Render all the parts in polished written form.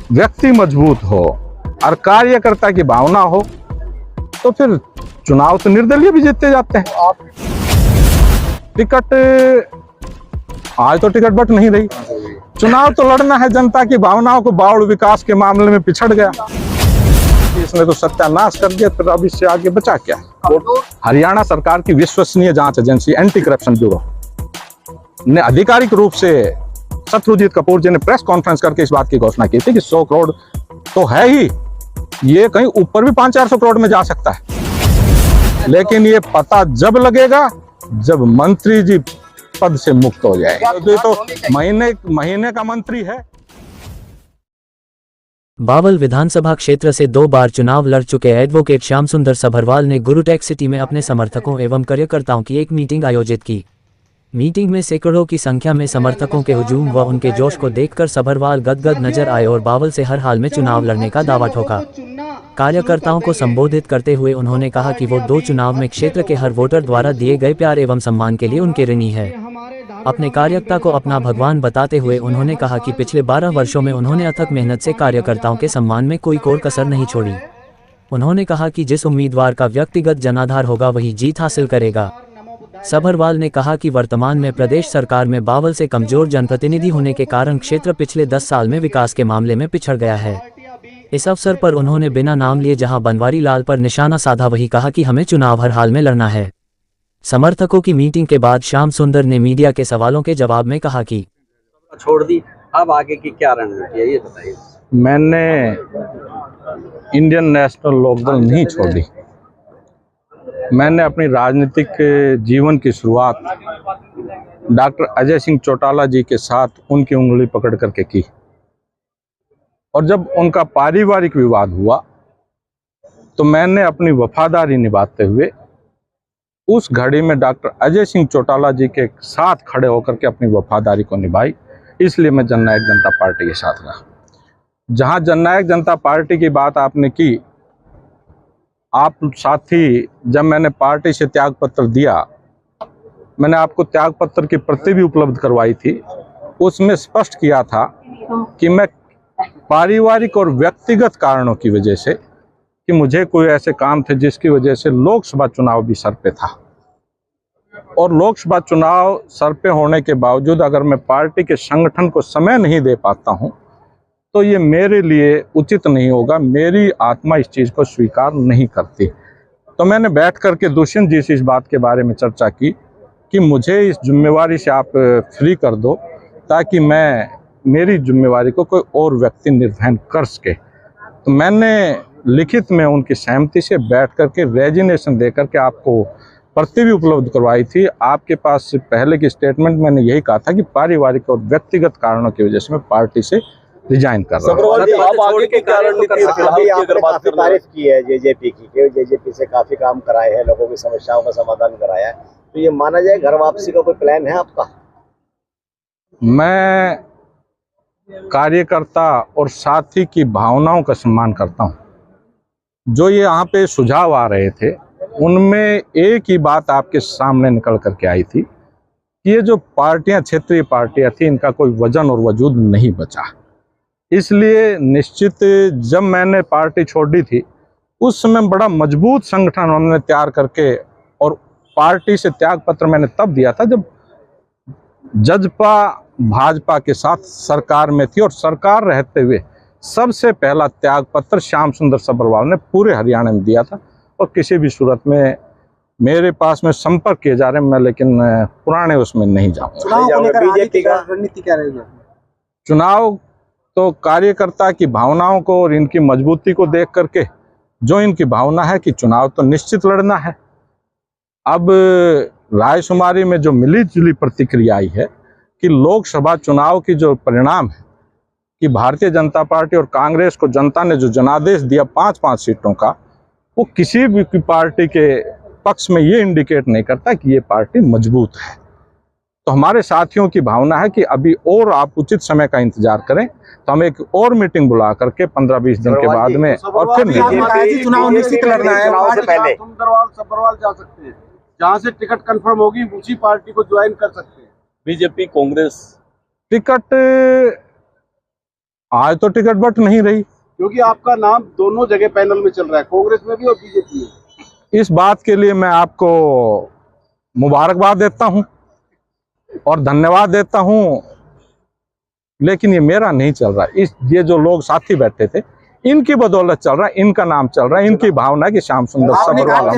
व्यक्ति मजबूत हो और कार्यकर्ता की भावना हो तो फिर चुनाव तो निर्दलीय भी जीतते जाते हैं। टिकट आज तो टिकट बट नहीं रही, चुनाव तो लड़ना है। जनता की भावनाओं को बावड़ विकास के मामले में पिछड़ गया, इसने तो सत्यानाश कर दिया, फिर अब इससे आगे बचा क्या। हरियाणा सरकार की विश्वसनीय जांच एजेंसी एंटी करप्शन ब्यूरो ने आधिकारिक रूप से शत्रुजीत कपूर जी ने प्रेस कॉन्फ्रेंस करके इस बात की घोषणा की थी कि 100 करोड़ तो है ही, ये कहीं ऊपर भी 500-400 करोड़ में जा सकता है। लेकिन ये पता जब लगेगा जब मंत्री जी पद से मुक्त हो जाएंगे। तो ये तो महीने का मंत्री है। बावल विधानसभा क्षेत्र से 2 बार चुनाव लड़ चुके एडवोकेट श्याम सुंदर सभरवाल ने गुरुटेक सिटी में अपने समर्थकों एवं कार्यकर्ताओं की एक मीटिंग आयोजित की। मीटिंग में सैकड़ों की संख्या में समर्थकों के हुजूम व उनके जोश को देखकर सभरवाल गदगद नजर आए और बावल से हर हाल में चुनाव लड़ने का दावा ठोका। कार्यकर्ताओं को संबोधित करते हुए उन्होंने कहा कि वो 2 चुनाव में क्षेत्र के हर वोटर द्वारा दिए गए प्यार एवं सम्मान के लिए उनके ऋणी है। अपने कार्यकर्ता को अपना भगवान बताते हुए उन्होंने कहा कि पिछले 12 वर्षों में उन्होंने अथक मेहनत से कार्यकर्ताओं के सम्मान में कोई कोर कसर नहीं छोड़ी। उन्होंने कहा कि जिस उम्मीदवार का व्यक्तिगत जनाधार होगा वही जीत हासिल करेगा। सभरवाल ने कहा कि वर्तमान में प्रदेश सरकार में बावल से कमजोर जनप्रतिनिधि होने के कारण क्षेत्र पिछले 10 साल में विकास के मामले में पिछड़ गया है। इस अवसर पर उन्होंने बिना नाम लिए जहां बनवारी लाल पर निशाना साधा वही कहा कि हमें चुनाव हर हाल में लड़ना है। समर्थकों की मीटिंग के बाद श्याम सुंदर ने मीडिया के सवालों के जवाब में कहा कि छोड़ दी, अब आगे की क्या रणनीति है ये बताइए। मैंने इंडियन नेशनल लोकदल नहीं छोड़ी। मैंने अपनी राजनीतिक जीवन की शुरुआत डॉक्टर अजय सिंह चौटाला जी के साथ उनकी उंगली पकड़ करके की, और जब उनका पारिवारिक विवाद हुआ तो मैंने अपनी वफादारी निभाते हुए उस घड़ी में डॉक्टर अजय सिंह चौटाला जी के साथ खड़े होकर के अपनी वफादारी को निभाई। इसलिए मैं जननायक जनता पार्टी के साथ रहा। जहां जननायक जनता पार्टी की बात आपने की, आप साथी, जब मैंने पार्टी से त्याग पत्र दिया, मैंने आपको त्याग पत्र की प्रति भी उपलब्ध करवाई थी। उसमें स्पष्ट किया था कि मैं पारिवारिक और व्यक्तिगत कारणों की वजह से, कि मुझे कोई ऐसे काम थे जिसकी वजह से लोकसभा चुनाव भी सर पे था, और लोकसभा चुनाव सर पे होने के बावजूद अगर मैं पार्टी के संगठन को समय नहीं दे पाता हूं तो ये मेरे लिए उचित नहीं होगा। मेरी आत्मा इस चीज़ को स्वीकार नहीं करती। तो मैंने बैठ करके दुष्यंत जी से इस बात के बारे में चर्चा की कि मुझे इस जिम्मेवारी से आप फ्री कर दो ताकि मैं मेरी जिम्मेवारी को कोई और व्यक्ति निर्वहन कर सके। तो मैंने लिखित में उनकी सहमति से बैठ करके रेजिग्नेशन दे करके आपको प्रति भी उपलब्ध करवाई थी। आपके पास से पहले की स्टेटमेंट मैंने यही कहा था कि पारिवारिक और व्यक्तिगत कारणों की वजह से मैं पार्टी से रिजाइन कर रहा हूँ। तारीफ की है जेजेपी की, जेजेपी से काफी काम कराए हैं, लोगों की समस्याओं का समाधान कराया है, तो ये माना जाए घर वापसी का कोई प्लान है आपका? मैं कार्यकर्ता और साथी की भावनाओं का सम्मान करता हूं। जो ये यहाँ पे सुझाव आ रहे थे उनमें एक ही बात आपके सामने निकल करके आई थी कि ये जो पार्टियां, क्षेत्रीय पार्टियां थी, इनका कोई वजन और वजूद नहीं बचा। इसलिए निश्चित जब मैंने पार्टी छोड़ी थी उस समय बड़ा मजबूत संगठन उन्होंने तैयार करके, और पार्टी से त्याग पत्र मैंने तब दिया था जब जजपा भाजपा के साथ सरकार में थी, और सरकार रहते हुए सबसे पहला त्याग पत्र श्याम सुंदर सभरवाल ने पूरे हरियाणा में दिया था। और किसी भी सूरत में मेरे पास में संपर्क किए जा रहे हैं, मैं लेकिन पुराने उसमें नहीं जाऊंगा। बीजेपी का रणनीति क्या रहेगी? चुनाव तो कार्यकर्ता की भावनाओं को और इनकी मजबूती को देख करके, जो इनकी भावना है कि चुनाव तो निश्चित लड़ना है। अब रायशुमारी में जो मिली जुली प्रतिक्रिया आई है कि लोकसभा चुनाव की जो परिणाम है कि भारतीय जनता पार्टी और कांग्रेस को जनता ने जो जनादेश दिया 5-5 सीटों का, वो किसी भी पार्टी के पक्ष में ये इंडिकेट नहीं करता कि ये पार्टी मजबूत है। तो हमारे साथियों की भावना है कि अभी और आप उचित समय का इंतजार करें, तो हम एक और मीटिंग बुला करके 15-20 दिन के बाद में और फिर चुनाव निश्चित लड़ना है। सभरवाल जा सकते हैं, जहाँ से टिकट कंफर्म होगी उसी पार्टी को ज्वाइन कर सकते हैं। बीजेपी, कांग्रेस टिकट आज तो टिकट बट नहीं रही। क्योंकि आपका नाम दोनों जगह पैनल में चल रहा है, कांग्रेस में भी और बीजेपी में। इस बात के लिए मैं आपको मुबारकबाद देता हूं और धन्यवाद देता हूं, लेकिन ये मेरा नहीं चल रहा। ये जो लोग साथी बैठे थे, इनकी बदौलत चल रहा है, इनका नाम चल रहा है, इनकी भावना है कि श्याम सुंदर सबरवाल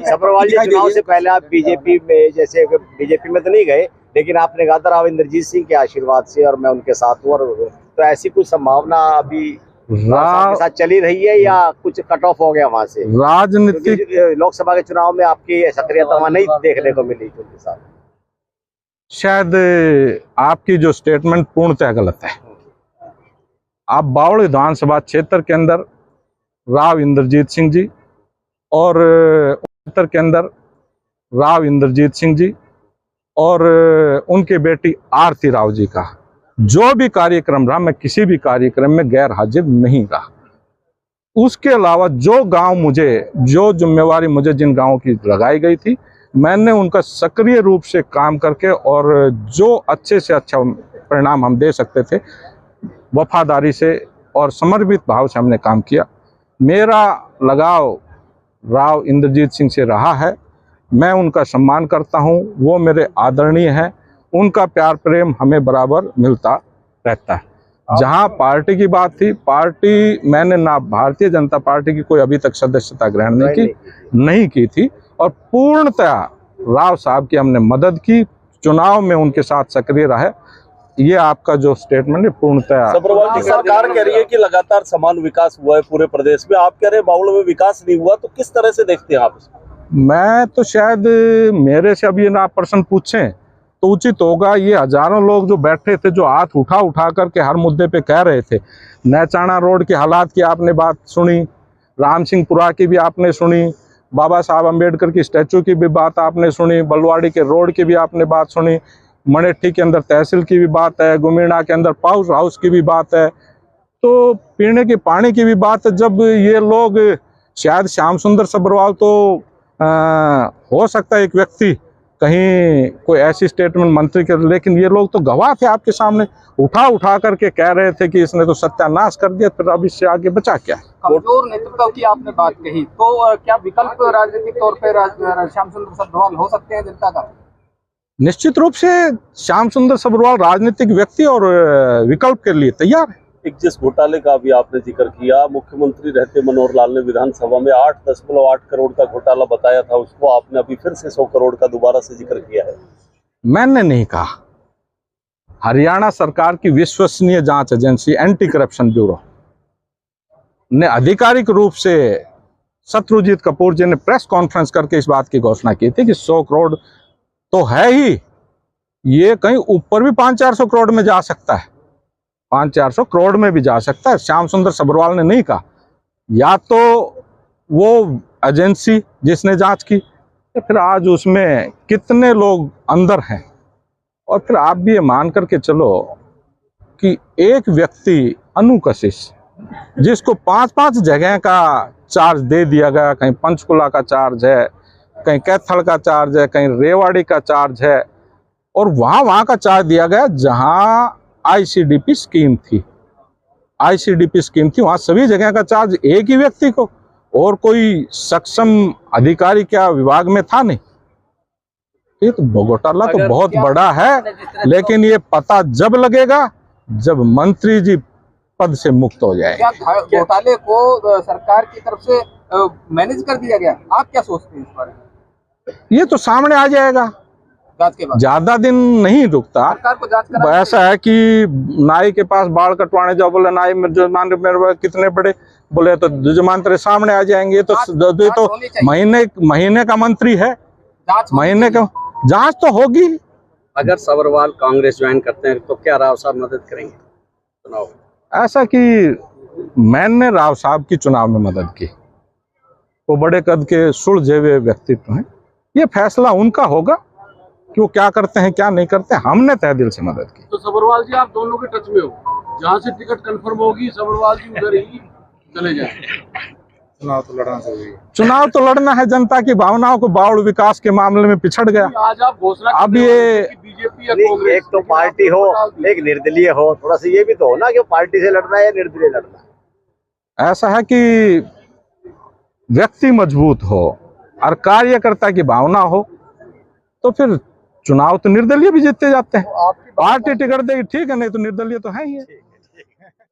सब्रवाल जी, चुनाव से पहले आप बीजेपी में, जैसे बीजेपी में तो नहीं गए, लेकिन आपने कहा था राव इंद्रजीत सिंह के आशीर्वाद से और मैं उनके साथ हूँ, और तो ऐसी कुछ संभावना अभी के साथ चली रही है या कुछ कट ऑफ हो गया वहां से? राजनीतिक लोकसभा के चुनाव में आपकी सक्रियता वहां नहीं देखने को मिली उनके साथ। शायद आपकी जो स्टेटमेंट पूर्णतः गलत है। आप बावड़ विधानसभा क्षेत्र के अंदर राव इंद्रजीत सिंह जी और उत्तर के अंदर राव इंद्रजीत सिंह जी और उनकी बेटी आरती राव जी का जो भी कार्यक्रम रहा, मैं किसी भी कार्यक्रम में गैर हाजिर नहीं रहा। उसके अलावा जो गांव मुझे, जो जिम्मेवारी मुझे जिन गांवों की लगाई गई थी, मैंने उनका सक्रिय रूप से काम करके और जो अच्छे से अच्छा परिणाम हम दे सकते थे, वफादारी से और समर्पित भाव से हमने काम किया। मेरा लगाव राव इंद्रजीत सिंह से रहा है, मैं उनका सम्मान करता हूं, वो मेरे आदरणीय हैं, उनका प्यार प्रेम हमें बराबर मिलता रहता है। जहां पार्टी की बात थी, पार्टी मैंने ना भारतीय जनता पार्टी की कोई अभी तक सदस्यता ग्रहण नहीं की थी और पूर्णतः राव साहब की हमने मदद की, चुनाव में उनके साथ सक्रिय रहे। ये आपका जो स्टेटमेंट है पूर्णतः सब्रवाल जी, सरकार कह रही है कि लगातार समान विकास हुआ है पूरे प्रदेश में, आप कह रहे हैं बावड़ में विकास नहीं हुआ, तो किस तरह से देखते हैं आप इसको? मैं तो शायद मेरे से अभी ना प्रश्न पूछें तो उचित होगा। ये हजारों लोग जो बैठे थे, जो हाथ उठा उठा करके हर मुद्दे पे कह रहे थे, नैचाणा रोड के हालात की आपने बात सुनी, राम सिंहपुरा की भी आपने सुनी, बाबा साहब अम्बेडकर की स्टैचू की भी बात आपने सुनी, बलवाड़ी के रोड की भी आपने बात सुनी, मनेठी के अंदर तहसील की भी बात है, गुमीणा के अंदर पावर हाउस की भी बात है, तो पीने के पानी की भी बात है। जब ये लोग, शायद श्याम सुंदर सबरवाल तो हो सकता है एक व्यक्ति कहीं कोई ऐसी स्टेटमेंट मंत्री के, लेकिन ये लोग तो गवाह थे आपके सामने, उठा उठा करके कह रहे थे कि इसने तो सत्यानाश कर दिया, फिर अब इससे आगे बचा क्या? कमजोर नेतृत्व की आपने बात कही, तो क्या विकल्प राजनीतिक तौर पर श्याम सुंदर सबरवाल हो सकते हैं जनता का? निश्चित रूप से श्याम सुंदर सबरवाल राजनीतिक व्यक्ति और विकल्प के लिए तैयार है। एक जिस घोटाले का भी आपने जिक्र किया, मुख्यमंत्री रहते मनोहर लाल ने विधानसभा में 8.8 करोड़ का घोटाला बताया था, उसको आपने अभी फिर से 100 करोड़ का दोबारा से जिक्र किया है। मैंने नहीं कहा, हरियाणा सरकार की विश्वसनीय जांच एजेंसी एंटी करप्शन ब्यूरो ने आधिकारिक रूप से शत्रुजीत कपूर जी ने प्रेस कॉन्फ्रेंस करके इस बात की घोषणा की थी कि 100 करोड़ तो है ही, ये कहीं ऊपर भी 500-400 करोड़ में जा सकता है, 500-400 करोड़ में भी जा सकता है। श्याम सुंदर सबरवाल ने नहीं कहा, या तो वो एजेंसी जिसने जांच की, या फिर आज उसमें कितने लोग अंदर हैं। और फिर आप भी ये मान करके चलो कि एक व्यक्ति अनुकशिश जिसको 5-5 जगह का चार्ज दे दिया गया, कहीं पंचकुला का चार्ज है, कहीं कैथल का चार्ज है, कहीं रेवाड़ी का चार्ज है, और वहां का चार्ज दिया गया जहां आईसीडीपी स्कीम थी, वहां सभी जगह का चार्ज एक ही व्यक्ति को, और कोई सक्षम अधिकारी क्या विभाग में था नहीं। ये तो घोटाला तो बहुत बड़ा है, लेकिन ये पता जब लगेगा जब मंत्री जी पद से मुक्त हो जाए। क्या घोटाले को सरकार की तरफ से मैनेज कर दिया गया? आप क्या सोचते हैं इस बारे में? ये तो सामने आ जाएगा, जांच के बाद ज्यादा दिन नहीं रुकता। सरकार को जांच करानी ऐसा है कि नाई के पास बाल कटवाने जाओ, बोले नाई जजमान मेरे कितने बड़े, बोले तो जजमान तेरे सामने आ जाएंगे। तो महीने का मंत्री है, महीने का जांच तो होगी। अगर सबरवाल कांग्रेस ज्वाइन करते हैं तो क्या राव साहब मदद करेंगे चुनाव? ऐसा कि मैंने राव साहब की चुनाव में मदद की, वो बड़े कद के सुलझे हुए व्यक्तित्व हैं, ये फैसला उनका होगा कि वो क्या करते हैं क्या नहीं करते। हमने तहे दिल से मदद की। तो सबरवाल जी, आप दोनों के टच में हो, जहाँ से टिकट कंफर्म होगी सबरवाल जी उधर ही चले जाए। चुनाव तो लड़ना जरूरी है। चुनाव तो लड़ना है, जनता की भावनाओं को बावड़ विकास के मामले में पिछड़ गया। आज आप घोषणा अब ये बीजेपी या नहीं, कांग्रेस एक तो पार्टी हो, एक निर्दलीय हो, थोड़ा सा ये भी तो हो ना कि पार्टी से लड़ना है या निर्दलीय लड़ना है। ऐसा है कि व्यक्ति मजबूत हो और कार्यकर्ता की भावना हो तो फिर चुनाव तो निर्दलीय भी जीतते जाते हैं। पार्टी टिकट देगी ठीक है, नहीं तो निर्दलीय तो है ही है।